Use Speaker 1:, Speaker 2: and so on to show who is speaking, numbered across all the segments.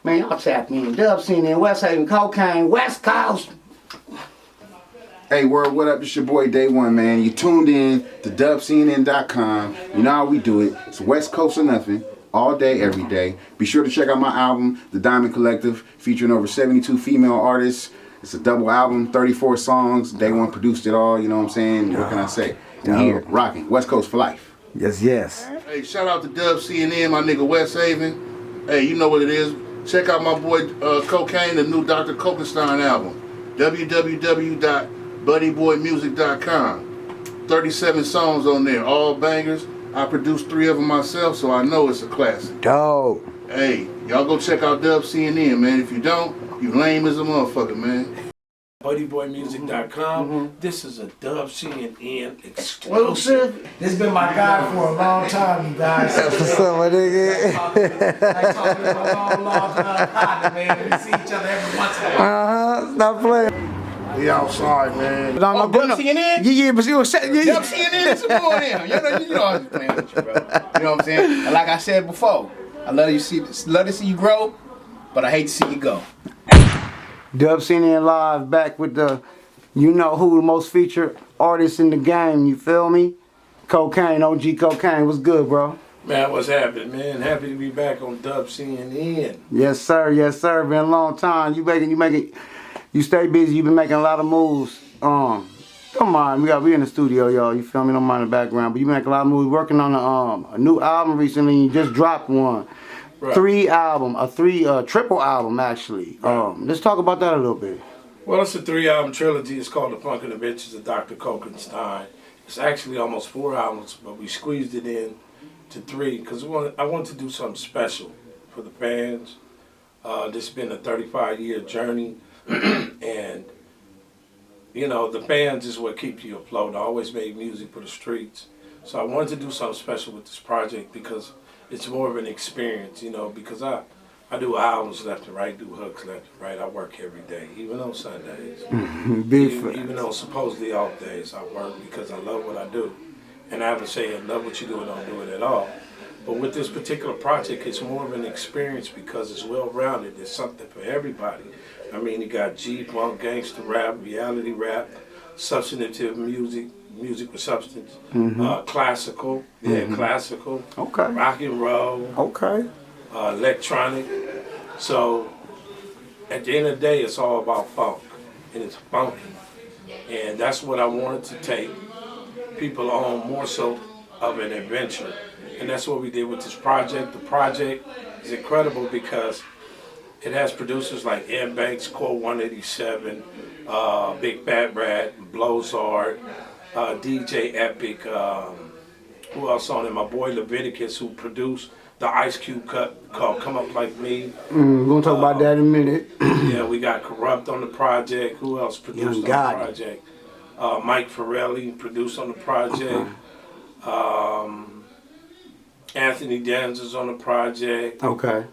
Speaker 1: Man, y'all tap me in. Dub Cen in West Haven, Kokane, West Coast.
Speaker 2: Hey, world, what up? It's your boy Day One, man. You tuned in to dubcnn.com. You know how we do it. It's West Coast or nothing, all day, every day. Be sure to check out my album, The Diamond Collective, featuring over 72 female artists. It's a double album, 34 songs. Day One produced it all, you know what I'm saying? What can I say? I'm here, rocking. West Coast for life.
Speaker 1: Yes, yes.
Speaker 3: Hey, shout out to Dub Cn, my nigga West Haven. Hey, you know what it is. Check out my boy Kokane, the new Dr. Cen Stein album. www.buddyboymusic.com. 37 songs on there, all bangers. I produced 3 of them myself, so I know it's a classic.
Speaker 1: Dope.
Speaker 3: Hey, y'all go check out Dub Cn, man. If you don't, you lame as a motherfucker, man.
Speaker 4: BuddyBoyMusic.com. This is a Dub Cn exclusive.
Speaker 5: This has been my guy for a long time, you guys.
Speaker 1: What's up, my nigga?
Speaker 5: Like talking to a long partner, man. We see each other every once in a while.
Speaker 1: Stop playing.
Speaker 3: We outside, man.
Speaker 1: Dub Cn? Yeah, but you was saying,
Speaker 6: Dub Cn is some more than him. You know I was playing with you, bro. You know what I'm saying? And like I said before, I love to see you grow, but I hate to see you go.
Speaker 1: Dub Cn live, back with the, you know who, the most featured artist in the game, you feel me? Kokane, OG Kokane, what's good, bro?
Speaker 4: Man, what's happening, man? Happy to be back on Dub Cn.
Speaker 1: Yes, sir, been a long time. You stay busy, you been making a lot of moves. Come on, we in the studio, y'all, you feel me? Don't mind the background, but you make a lot of moves, working on a new album recently, you just dropped one. Right. Triple album actually. Right. Let's talk about that a little bit.
Speaker 4: Well, it's a 3-album trilogy. It's called The Punkin' Adventures of Dr. Cen Stein. It's actually almost 4 albums, but we squeezed it in to 3 because I wanted to do something special for the fans. This has been a 35-year journey, and you know the fans is what keeps you afloat. I always made music for the streets, so I wanted to do something special with this project because it's more of an experience, you know, because I do albums left and right, do hooks left and right. I work every day, even on Sundays. even on supposedly off days, I work because I love what I do. And I haven't said love what you do and don't do it at all. But with this particular project, it's more of an experience because it's well-rounded. There's something for everybody. I mean, you got G-funk, gangster rap, reality rap, substantive music with substance, classical, classical,
Speaker 1: okay,
Speaker 4: rock and roll,
Speaker 1: okay,
Speaker 4: electronic. So at the end of the day, it's all about funk, and it's funky, and that's what I wanted to take people on, more so of an adventure, and that's what we did with this project. The project is incredible because it has producers like M. Banks, Core 187, Big Fat Rat, Blowzard, DJ Epic, who else on it? My boy Leviticus, who produced the Ice Cube cut called Come Up Like Me.
Speaker 1: We're going to talk about that in a minute.
Speaker 4: Yeah, we got Corrupt on the project. Who else produced on the project? Mike Farrelly produced on the project. Anthony Danzer's on the project.
Speaker 1: Okay.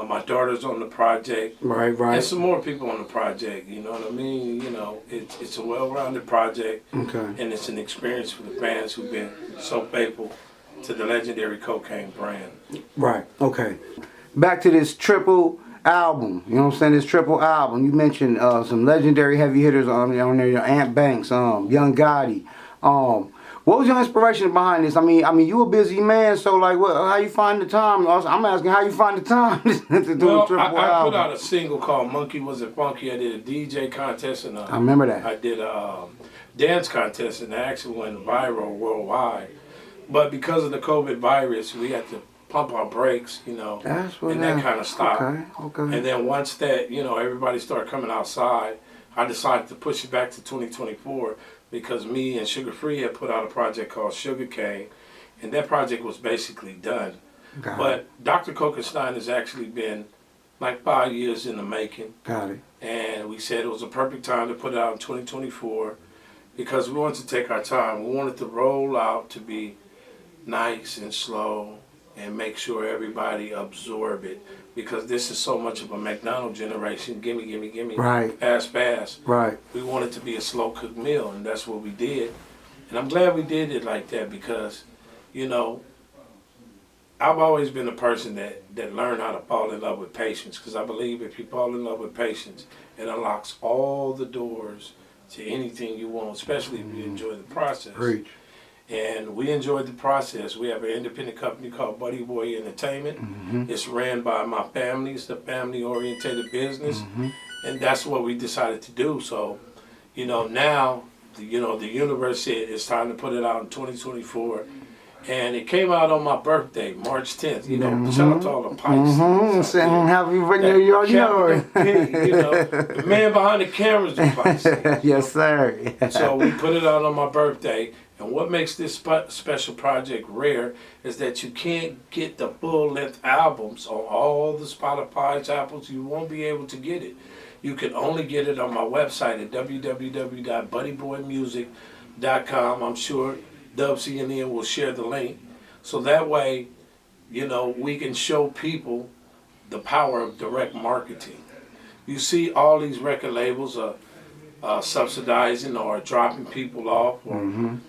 Speaker 4: My daughter's on the project.
Speaker 1: Right.
Speaker 4: And some more people on the project, you know what I mean? You know, it's a well-rounded project.
Speaker 1: Okay.
Speaker 4: And it's an experience for the fans who've been so faithful to the legendary Kokane brand.
Speaker 1: Right, okay. Back to this triple album, you know what I'm saying? This triple album. You mentioned some legendary heavy hitters on there, your Ant Banks, Young Gotti. What was your inspiration behind this? I mean, you a busy man, so like, how you find the time? I'm asking how you find the time to do a triple album.
Speaker 4: I put out a single called Monkey Wasn't Funky. I did a DJ contest and
Speaker 1: I remember that.
Speaker 4: I did a dance contest and it actually went viral worldwide. But because of the COVID virus, we had to pump our brakes, you know, and that kind of stopped.
Speaker 1: Okay.
Speaker 4: And then once that, you know, everybody started coming outside, I decided to push it back to 2024. Because me and Sugar Free had put out a project called Sugar Cane, and that project was basically done. But Dr. Cen Stein has actually been like 5 years in the making.
Speaker 1: Got it.
Speaker 4: And we said it was a perfect time to put it out in 2024 because we wanted to take our time. We wanted to roll out to be nice and slow and make sure everybody absorb it because this is so much of a McDonald's generation. Gimme, gimme, gimme.
Speaker 1: Right.
Speaker 4: Fast.
Speaker 1: Right.
Speaker 4: We want it to be a slow cooked meal, and that's what we did. And I'm glad we did it like that because, you know, I've always been a person that learned how to fall in love with patience, because I believe if you fall in love with patience, it unlocks all the doors to anything you want, especially if you enjoy the process.
Speaker 1: Preach.
Speaker 4: And we enjoyed the process. We have an independent company called Buddy Boy Entertainment. It's ran by my family. It's a family-oriented business, and that's what we decided to do. So, now, the universe said it's time to put it out in 2024. And it came out on my birthday, March 10th. Shout out to all the Pisces.
Speaker 1: Saying happy birthday, you know.
Speaker 4: The man behind the cameras is Pisces.
Speaker 1: Yes, sir.
Speaker 4: So we put it out on my birthday. And what makes this special project rare is that you can't get the full-length albums on all the Spotify's apples. You won't be able to get it. You can only get it on my website at www.buddyboymusic.com. I'm sure Dub CNN will share the link. So that way, we can show people the power of direct marketing. You see all these record labels subsidizing or dropping people off or,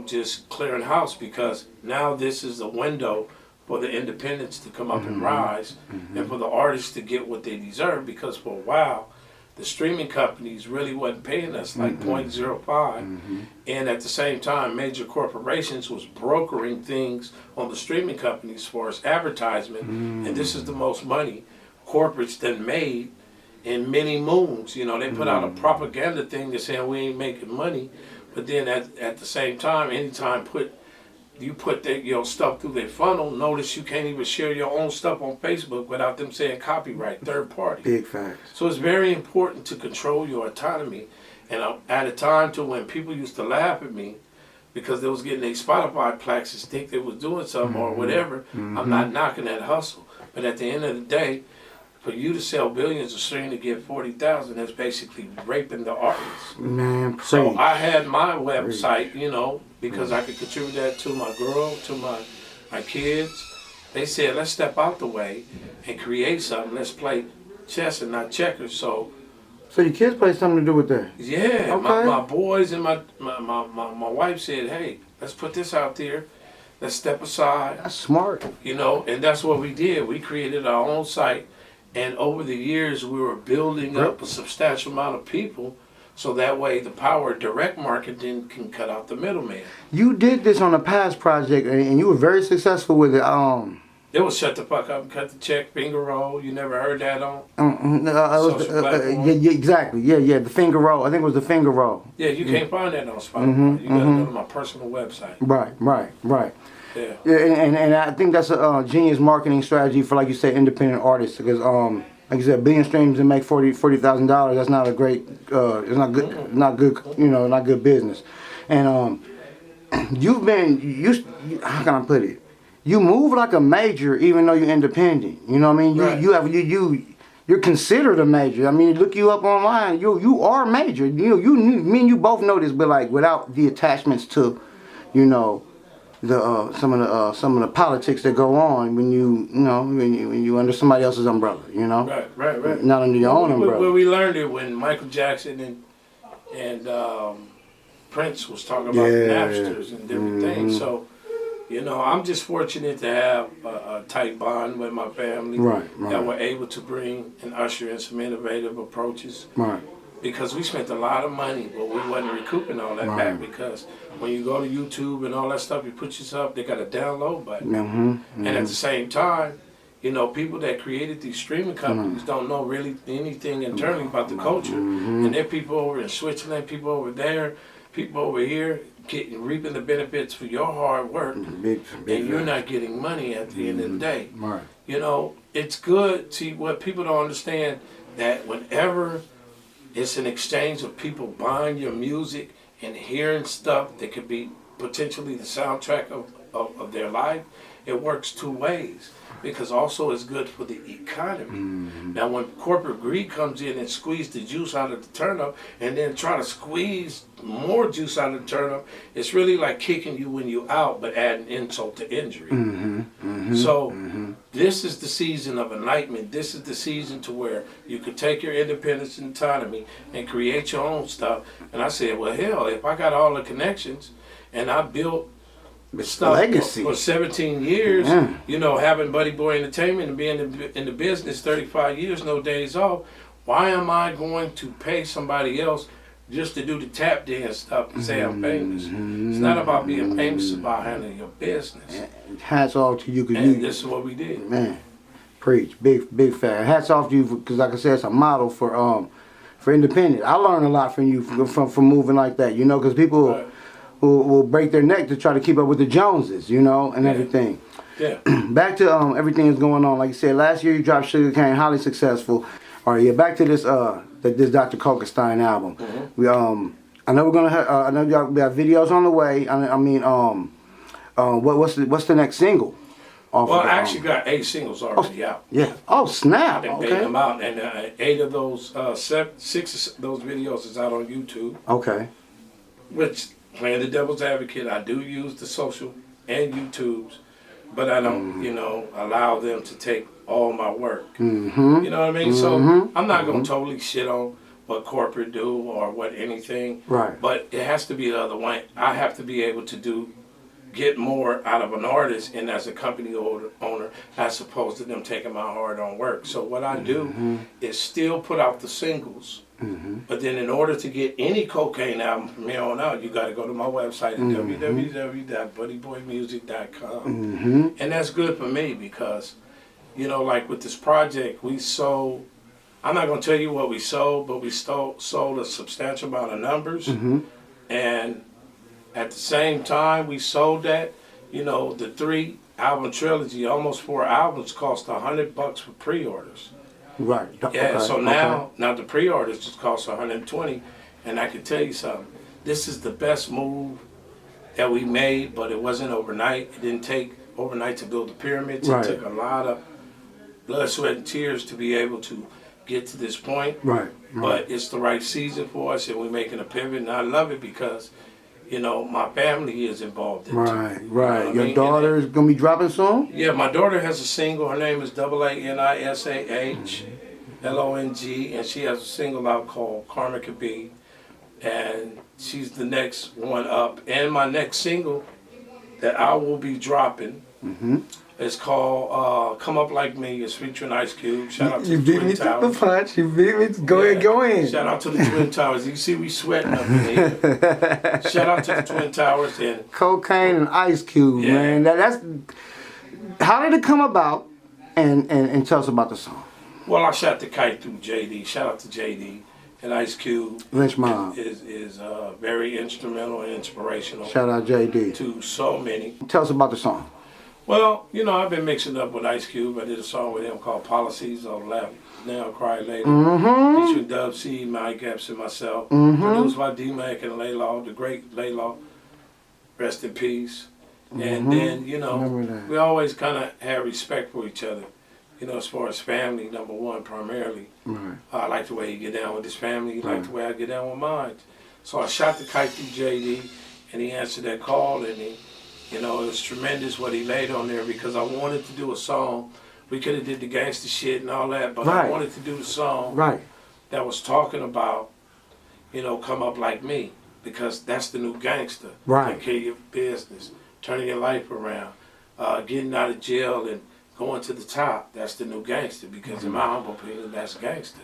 Speaker 4: just clearing house, because now this is a window for the independents to come up and rise and for the artists to get what they deserve, because for a while, the streaming companies really wasn't paying us like 0.05. And at the same time, major corporations was brokering things on the streaming companies as far as advertisement. And this is the most money corporates done made in many moons. They put out a propaganda thing that's saying we ain't making money. But then at the same time, anytime you put your stuff through their funnel, notice you can't even share your own stuff on Facebook without them saying copyright, third party.
Speaker 1: Big facts.
Speaker 4: So it's very important to control your autonomy. And at a time to when people used to laugh at me because they was getting their Spotify plaques and think they was doing something or whatever, I'm not knocking that hustle. But at the end of the day, for you to sell billions of streams to get 40,000, that's basically raping the artist.
Speaker 1: Man,
Speaker 4: So
Speaker 1: preach.
Speaker 4: I had my website, because I could contribute that to my girl, to my kids. They said, let's step out the way and create something. Let's play chess and not checkers. So
Speaker 1: your kids play something to do with that?
Speaker 4: yeah,
Speaker 1: Okay.
Speaker 4: my boys and my wife said, hey, let's put this out there. Let's step aside,
Speaker 1: That's smart.
Speaker 4: and that's what we did. We created our own site. And over the years, we were building up a substantial amount of people, so that way the power of direct marketing can cut out the middleman.
Speaker 1: You did this on a past project, and you were very successful with it.
Speaker 4: It was shut the fuck up and cut the check, finger roll. You never heard that on?
Speaker 1: Social platform? Yeah, exactly. Yeah, the finger roll. I think it was the finger roll.
Speaker 4: Yeah, you can't find that on Spotify. You gotta go to my personal website.
Speaker 1: Right.
Speaker 4: Yeah.
Speaker 1: Yeah, and I think that's a genius marketing strategy for, like you say, independent artists, because like you said, 1 billion streams and make $40,000. That's not a great. It's not good. Not good. Not good business. And you've been. How can I put it? You move like a major, even though you're independent. You know what I mean?
Speaker 4: Right.
Speaker 1: You're considered a major. I mean, look you up online. You are major. Me and you both know this, but like without the attachments to, the some of the politics that go on when you under somebody else's umbrella.
Speaker 4: Right.
Speaker 1: Not under your own umbrella.
Speaker 4: Well, we learned it when Michael Jackson and Prince was talking about Napsters and different things. So, I'm just fortunate to have a tight bond with my family that were able to bring and usher in some innovative approaches.
Speaker 1: Right.
Speaker 4: Because we spent a lot of money, but we wasn't recouping all that back, because when you go to YouTube and all that stuff, you put yourself, they got a download button. And at the same time, people that created these streaming companies don't know really anything internally about the culture. And there are people over in Switzerland, people over there, people over here reaping the benefits for your hard work,
Speaker 1: Big
Speaker 4: and you're not getting money at the end of the day.
Speaker 1: Right.
Speaker 4: It's good. See, what people don't understand, that whenever it's an exchange of people buying your music and hearing stuff that could be potentially the soundtrack of their life, it works two ways, because also it's good for the economy. Now, when corporate greed comes in and squeeze the juice out of the turnip and then try to squeeze more juice out of the turnip, it's really like kicking you when you're out, but adding insult to injury. So this is the season of enlightenment. This is the season to where you could take your independence and autonomy and create your own stuff. And I said, well, hell, if I got all the connections and I built stuff
Speaker 1: legacy
Speaker 4: for 17 years.
Speaker 1: Yeah.
Speaker 4: You know, having Buddy Boy Entertainment and being in the business 35 years, no days off. Why am I going to pay somebody else just to do the tap dance stuff and say I'm famous? It's not about being famous, it's about handling your business.
Speaker 1: Hats off to you, cause
Speaker 4: And this is what we did.
Speaker 1: man, preach, big fan. Hats off to you, because like I said, it's a model for independent. I learned a lot from you from moving like that, you know, because people
Speaker 4: Right.
Speaker 1: will break their neck to try to keep up with the Joneses, you know, and
Speaker 4: Yeah.
Speaker 1: everything.
Speaker 4: Yeah.
Speaker 1: Back to everything that's going on. Like you said, last year you dropped Sugarcane, highly successful. All right, yeah. Back to this this Dr. Kokane Stein album. We I know we're gonna have I know y'all we have videos on the way. I mean what's the next single? Off
Speaker 4: Well,
Speaker 1: of
Speaker 4: I actually got 8 singles already out.
Speaker 1: yeah. Oh snap!
Speaker 4: I've been banging
Speaker 1: Okay.
Speaker 4: them out, and 8 of those, 6 of those videos is out on YouTube.
Speaker 1: Okay.
Speaker 4: Which, playing the devil's advocate, I do use the social and YouTubes, but I don't, you know, allow them to take all my work.
Speaker 1: Mm-hmm.
Speaker 4: You know what I mean? So I'm not gonna totally shit on what corporate do or what anything.
Speaker 1: Right.
Speaker 4: But it has to be the other way. I have to be able to get more out of an artist and as a company owner as opposed to them taking my hard-earned work. So what I do is still put out the singles. But then in order to get any Kokane album from here on out, you got to go to my website at www.buddyboymusic.com. And that's good for me because, you know, like with this project, we sold, I'm not going to tell you what we sold, but we sold a substantial amount of numbers. And at the same time we sold that, you know, the 3-album trilogy, almost 4 albums, cost $100 for pre-orders.
Speaker 1: Right.
Speaker 4: Yeah,
Speaker 1: Okay.
Speaker 4: so now the pre-orders just cost $120, and I can tell you something. This is the best move that we made, but it wasn't overnight. It didn't take overnight to build the pyramids.
Speaker 1: Right.
Speaker 4: It took a lot of blood, sweat, and tears to be able to get to this point.
Speaker 1: Right.
Speaker 4: But it's the right season for us, and we're making a pivot, and I love it because, you know, my family is involved in it.
Speaker 1: Right.
Speaker 4: You know
Speaker 1: Right.
Speaker 4: what I
Speaker 1: Your
Speaker 4: mean?
Speaker 1: daughter is gonna be dropping soon.
Speaker 4: Yeah, my daughter has a single. Her name is AANISAHLONG, and she has a single out called Karma Could Be, and she's the next one up. And my next single that I will be dropping is called Come Up Like Me. It's featuring Ice Cube. Shout out to
Speaker 1: You
Speaker 4: the
Speaker 1: beat
Speaker 4: Twin
Speaker 1: me to the
Speaker 4: Towers.
Speaker 1: punch. You beat me. Go ahead. Go in.
Speaker 4: Shout out to the Twin Towers. You see we sweating up in here. Shout out to the Twin Towers and
Speaker 1: Cocaine and Ice Cube,
Speaker 4: Yeah.
Speaker 1: man. That's how did it come about? And tell us about the song.
Speaker 4: well, I shot the kite through JD. Shout out to JD and Ice Cube.
Speaker 1: Lynch Mob.
Speaker 4: is very instrumental and inspirational
Speaker 1: Shout out JD.
Speaker 4: to so many.
Speaker 1: Tell us about the song.
Speaker 4: Well, you know, I've been mixing up with Ice Cube. I did a song with him called Policies on Laugh Now, Cry Later. Featuring Dub C, Mike Epps, and myself. Produced by D-Mac and Laylaw, the great Laylaw. Rest in peace. And then, you
Speaker 1: Remember
Speaker 4: know,
Speaker 1: that.
Speaker 4: we always kind of had respect for each other. You know, as far as family, number one, primarily.
Speaker 1: Right.
Speaker 4: I like the way he get down with his family. He like the way I get down with mine. So I shot the kite through JD, and he answered that call, and he, you know, it was tremendous what he laid on there because I wanted to do a song. We could have did the gangster shit and all that, but
Speaker 1: Right.
Speaker 4: I wanted to do the song
Speaker 1: Right.
Speaker 4: that was talking about, you know, come up like me, because that's the new gangster.
Speaker 1: Right.
Speaker 4: Take care of your business, turning your life around, getting out of jail and going to the top. That's the new gangster, because in my humble opinion, that's gangster.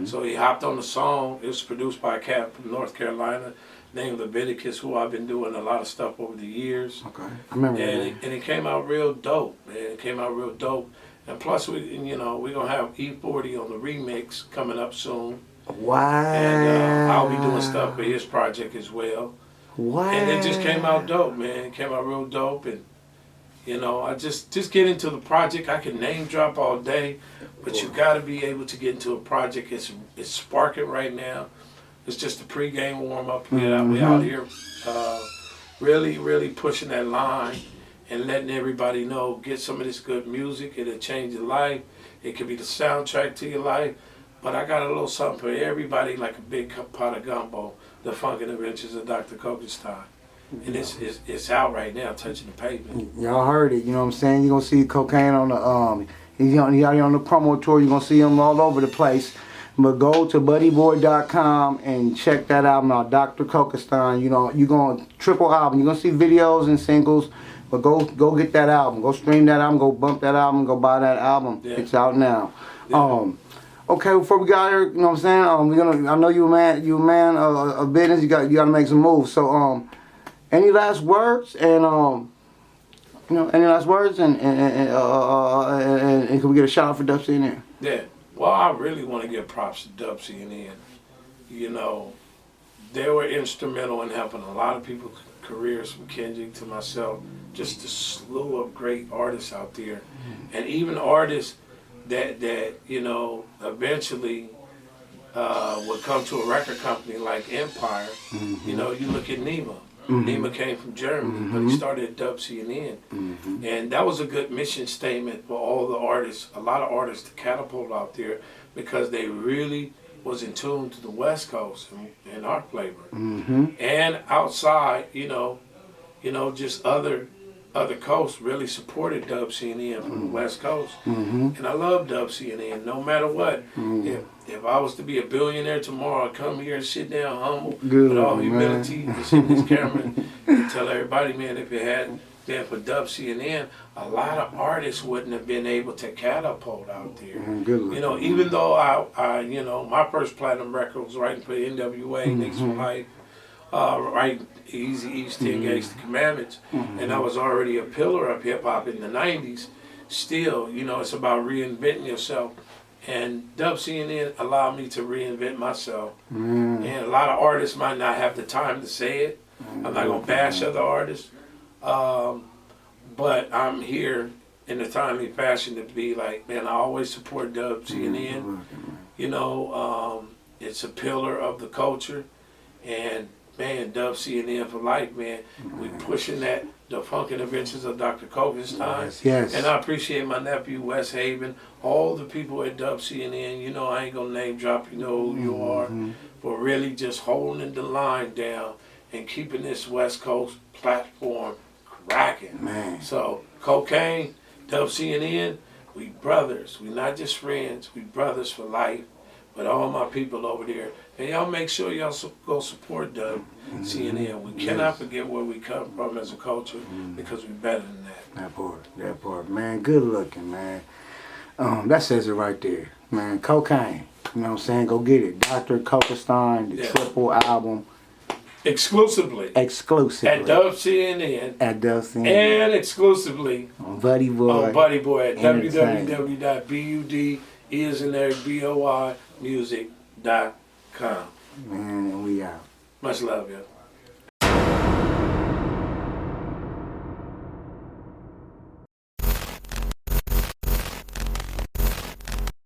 Speaker 4: So he hopped on the song. It was produced by a cat from North Carolina named Leviticus, who I've been doing a lot of stuff over the years.
Speaker 1: Okay. I remember that.
Speaker 4: And it came out real dope, man. It came out real dope. And plus, we're gonna have E40 on the remix coming up soon.
Speaker 1: Wow.
Speaker 4: And I'll be doing stuff for his project as well.
Speaker 1: Wow.
Speaker 4: And it just came out dope, man. It came out real dope. And, you know, I just get into the project. I can name drop all day, but you got to be able to get into a project. It's sparking right now. It's just a pregame warm up. We out here really pushing that line and letting everybody know, get some of this good music. It'll change your life. It could be the soundtrack to your life. But I got a little something for everybody, like a big pot of gumbo, The Funkin' Adventures of Dr. Kokane Stein. And it's out right now, touching the pavement.
Speaker 1: Y'all heard it, you know what I'm saying? You're gonna see Cocaine on the he's out here on the promo tour. You're gonna see him all over the place. But go to buddyboy.com and check that album out, Dr. Kokane Stein. You know, you're gonna triple album. You're gonna see videos and singles. But go get that album. Go stream that album. Go bump that album. Go buy that album.
Speaker 4: Yeah.
Speaker 1: It's out now.
Speaker 4: Yeah.
Speaker 1: Okay, before we got here, you know what I'm saying? I know you a man of business. You got to make some moves. So any last words and any last words and can we get a shout out for Dub CNN?
Speaker 4: Yeah. Well, I really want to give props to Dub CNN. You know, they were instrumental in helping a lot of people's careers, from Kendrick to myself, just a slew of great artists out there. And even artists that you know, eventually would come to a record company like Empire. You know, you look at Nima. Nima came from Germany, but he started at Dub CNN. And that was a good mission statement for all the artists, a lot of artists to catapult out there, because they really was in tune to the West Coast and our flavor. And outside, you know, just other coasts really supported Dub CNN from the West Coast. And I love Dub CNN, no matter what. If I was to be a billionaire tomorrow, I'd come here and sit down humble, with all humility, and sit in this camera and tell everybody, man, if it hadn't been for Dub CNN, a lot of artists wouldn't have been able to catapult out there. You know, even though I you know, my first platinum record was writing for NWA, Niggas for Life, writing Easy East, 10 Gangsta Commandments, and I was already a pillar of hip hop in the 90s. Still, you know, it's about reinventing yourself. And Dub CNN allowed me to reinvent myself. And a lot of artists might not have the time to say it. I'm not gonna bash other artists. But I'm here in a timely fashion to be like, man, I always support Dub CNN. You know, it's a pillar of the culture. And man, Dub CNN for life, man. We pushing that, the Funkin' Adventures of Dr. Kokane Stein.
Speaker 1: Yes.
Speaker 4: And I appreciate my nephew, Wes Haven, all the people at Dub CNN. You know, I ain't gonna name drop, you know who you are, for really just holding the line down and keeping this West Coast platform cracking.
Speaker 1: Man.
Speaker 4: So, Kokane, Dub CNN, we brothers. We not just friends, we brothers for life. But all my people over there, and y'all make sure y'all go support Dub CNN. We cannot forget where we come from as a culture, because we're better than that.
Speaker 1: That part, man. Good looking, man. That says it right there, man. Kokane, you know what I'm saying? Go get it. Dr. Kokane Stein, the triple album.
Speaker 4: Exclusively. At Dub CNN.
Speaker 1: At Dub CNN.
Speaker 4: And exclusively
Speaker 1: on Buddy Boy.
Speaker 4: At www.budmusic.com.
Speaker 1: Man, and we out.
Speaker 4: Much love, y'all.